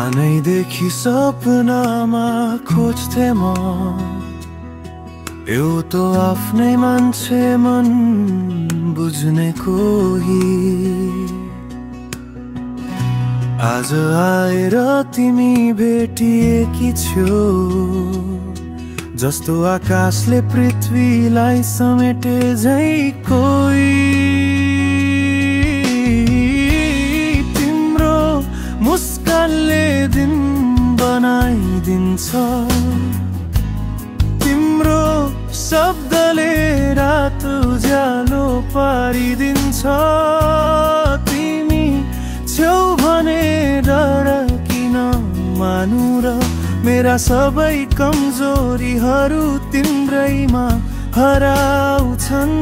सानैदेखि सपनामा खोज्थे म एउटा आफ्नै मान्छे मन बुझ्ने कोही। आज आएर तिमी भेटिएकी छ्यौ, जस्तो आकाशले पृथ्वीलाई समेटे झै कोही। तिम्रो मुस्कानले दिन बनाइदिन्छ, तिम्रो शब्दले रात उज्यालो पारिदिन्छ। तिमी छेउ भने डर किन मानु र मेरा सबै कमजोरीहरू तिम्रैमा हराउँछन्।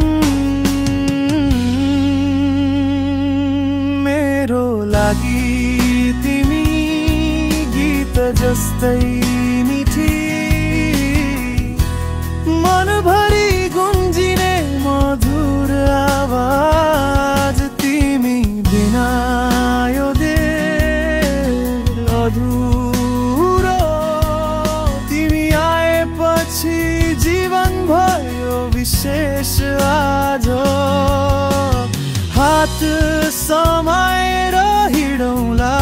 मेरो लागि तिमी गीत जस्तै मिठी, मनभरि गुन्जिने मधुर आवाज। तिमी बिना यो देश अधुरो, तिमी आएपछि जीवन भयो विशेष। आज हात समाएर हिँडौँला,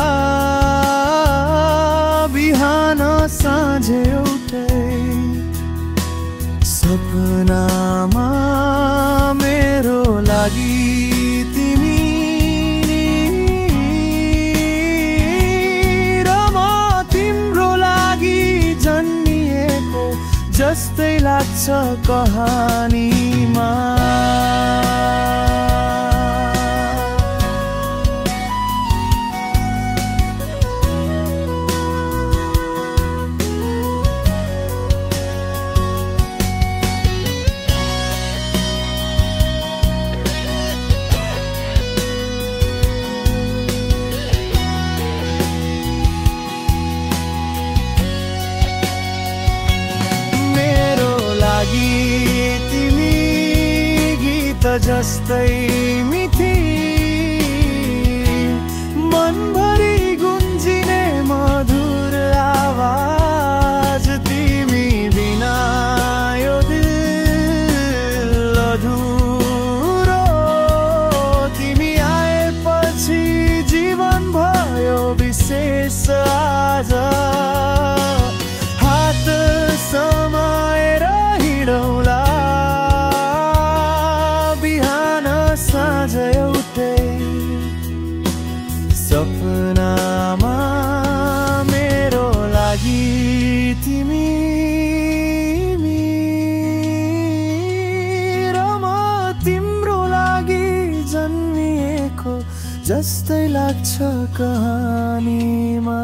बिहान साँझ एउटै सपनामा। मेरो लागि तिमी र म तिम्रो लागि जन्मिएको जस्तै लाग्छ कहानीमा। तिमी गीत जस्तै मिठी, मनभरि गुन्जिने मधुर आवाज। तिमी बिना यो दिल अधुरो, तिमी आएपछि जीवन भयो विशेष। आज हात समाएर हिँडौँला, बिहान साँझ एउटै सपनामा। मेरो लागि तिमी र म तिम्रो लागि जन्मिएको जस्तै लाग्छ कहानीमा।